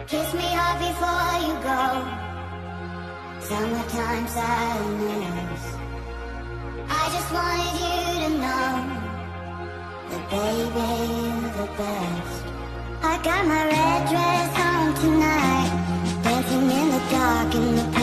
Kiss me hard before you go. Summertime sadness. I just wanted you to know that baby, you're the best. I got my red dress on tonight, dancing in the dark in the